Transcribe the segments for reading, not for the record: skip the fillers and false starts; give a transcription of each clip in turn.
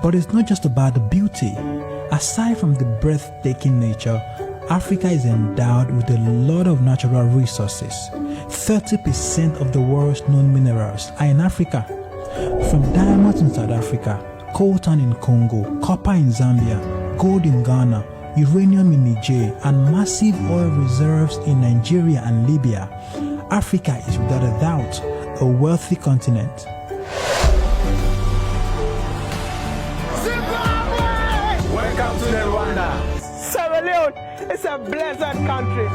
But it's not just about the beauty. Aside from the breathtaking nature, Africa is endowed with a lot of natural resources. 30% of the world's known minerals are in Africa. From diamonds in South Africa, coltan in Congo, copper in Zambia, gold in Ghana, uranium in Niger, and massive oil reserves in Nigeria and Libya, Africa is without a doubt a wealthy continent. Zimbabwe! Welcome to the Rwanda. Sierra Leone is a blessed country.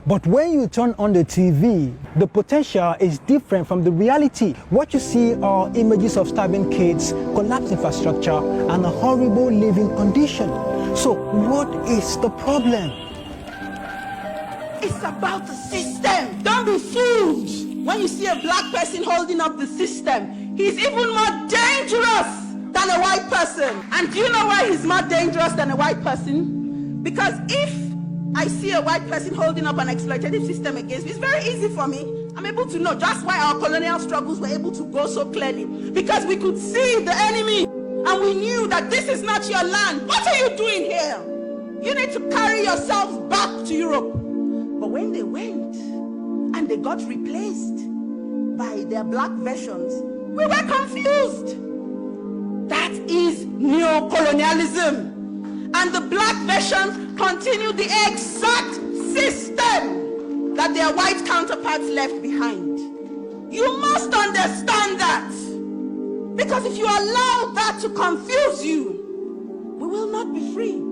But when you turn on the TV, the potential is different from the reality. What you see are images of starving kids, collapsed infrastructure, and a horrible living condition. So what is the problem? It's about the system. Don't be fooled. When you see a black person holding up the system, he's even more dangerous than a white person. And do you know why he's more dangerous than a white person? Because if I see a white person holding up an exploitative system against me, it's very easy for me. I'm able to know just why our colonial struggles were able to go so clearly. Because we could see the enemy and we knew that this is not your land. What are you doing here? You need to carry yourselves back to Europe. But when they went and they got replaced by their black versions, we were confused. That is neocolonialism. And the black versions continue the exact system that their white counterparts left behind. You must understand that. Because if you allow that to confuse you, we will not be free.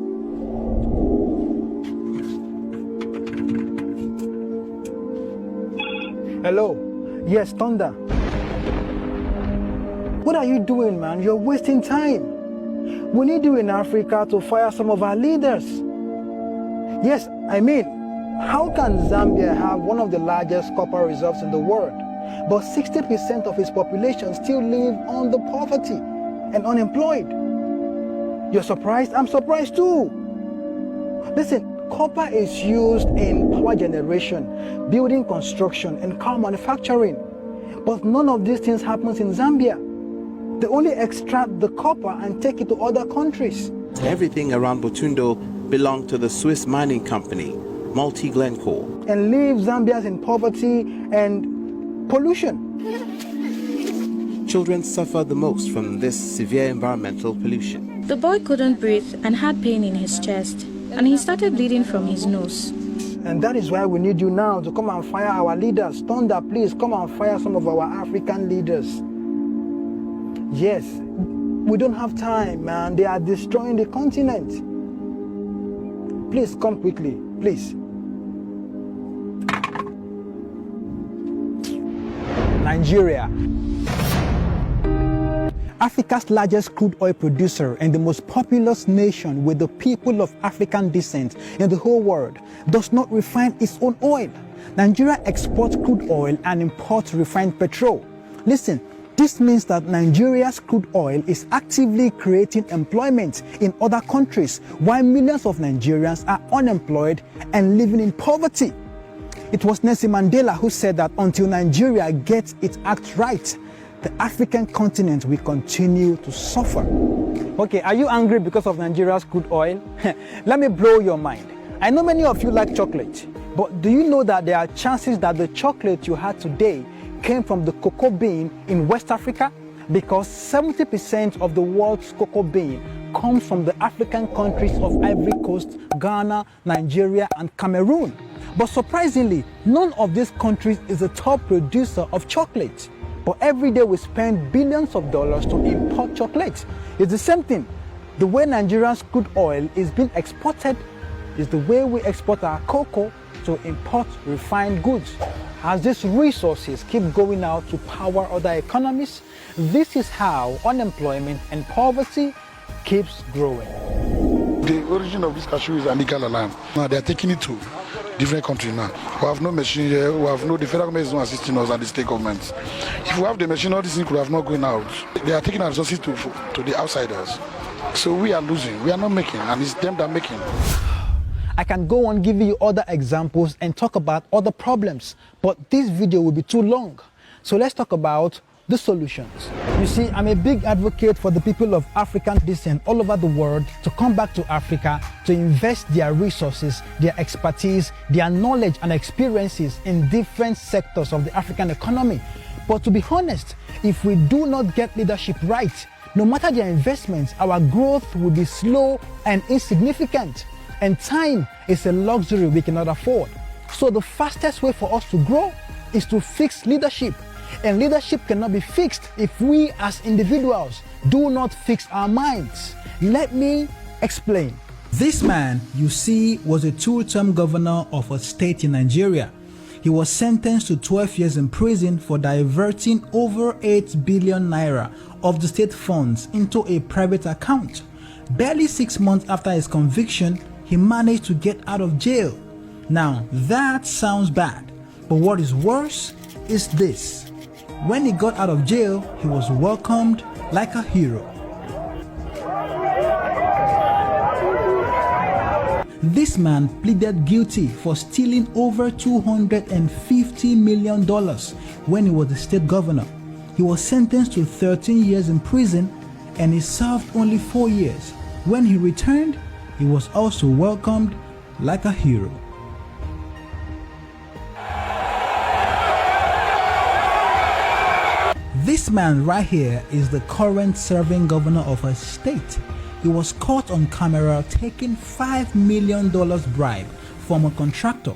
Hello? Yes, Thunder. What are you doing, man? You're wasting time. We need you in Africa to fire some of our leaders. Yes, I mean, how can Zambia have one of the largest copper reserves in the world, but 60% of its population still live under poverty and unemployed? You're surprised? I'm surprised too. Listen, copper is used in power generation, building construction, and car manufacturing. But none of these things happens in Zambia. They only extract the copper and take it to other countries. Everything around Butundo belonged to the Swiss mining company, Multi Glencore. And leave Zambians in poverty and pollution. Children suffer the most from this severe environmental pollution. The boy couldn't breathe and had pain in his chest, and he started bleeding from his nose. And that is why we need you now to come and fire our leaders. Thunder, please come and fire some of our African leaders. Yes, we don't have time, man. They are destroying the continent. Please come quickly, please. Nigeria. Africa's largest crude oil producer and the most populous nation with the people of African descent in the whole world does not refine its own oil. Nigeria exports crude oil and imports refined petrol. Listen, this means that Nigeria's crude oil is actively creating employment in other countries, while millions of Nigerians are unemployed and living in poverty. It was Nelson Mandela who said that until Nigeria gets its act right, the African continent will continue to suffer. Okay, are you angry because of Nigeria's crude oil? Let me blow your mind. I know many of you like chocolate, but do you know that there are chances that the chocolate you had today came from the cocoa bean in West Africa? Because 70% of the world's cocoa bean comes from the African countries of Ivory Coast, Ghana, Nigeria, and Cameroon. But surprisingly, none of these countries is a top producer of chocolate. But every day we spend billions of dollars to import chocolate. It's the same thing. The way Nigeria's crude oil is being exported is the way we export our cocoa to import refined goods. As these resources keep going out to power other economies, this is how unemployment and poverty keeps growing. The origin of this cashew is illegal alarm. Now they are taking it to different countries now. We have no machine here, we have no, the federal government is not assisting us and the state government. If we have the machine, all these things could have not gone out. They are taking our resources to the outsiders. So we are losing, we are not making, and it's them that are making. I can go on giving you other examples and talk about other problems, but this video will be too long. So let's talk about the solutions. You see, I'm a big advocate for the people of African descent all over the world to come back to Africa to invest their resources, their expertise, their knowledge and experiences in different sectors of the African economy. But to be honest, if we do not get leadership right, no matter their investments, our growth will be slow and insignificant. And time is a luxury we cannot afford. So the fastest way for us to grow is to fix leadership. And leadership cannot be fixed if we as individuals do not fix our minds. Let me explain. This man you see was a two-term governor of a state in Nigeria. He was sentenced to 12 years in prison for diverting over 8 billion naira of the state funds into a private account. Barely 6 months after his conviction, he managed to get out of jail. Now that sounds bad, but what is worse is this. When he got out of jail, he was welcomed like a hero. This man pleaded guilty for stealing over $250 million when he was the state governor. He was sentenced to 13 years in prison and he served only 4 years. When he returned, he was also welcomed like a hero. This man right here is the current serving governor of a state. He was caught on camera taking $5 million bribe from a contractor.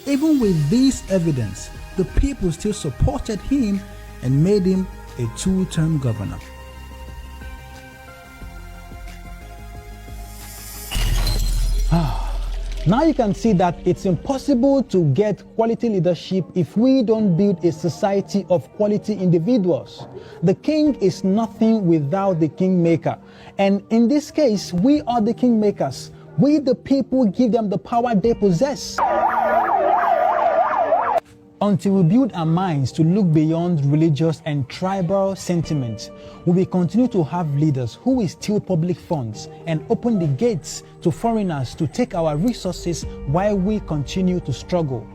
Even with this evidence, the people still supported him and made him a two-term governor. Now you can see that it's impossible to get quality leadership if we don't build a society of quality individuals. The king is nothing without the kingmaker. And in this case, we are the kingmakers. We the people give them the power they possess. Until we build our minds to look beyond religious and tribal sentiments, we will continue to have leaders who will steal public funds and open the gates to foreigners to take our resources while we continue to struggle.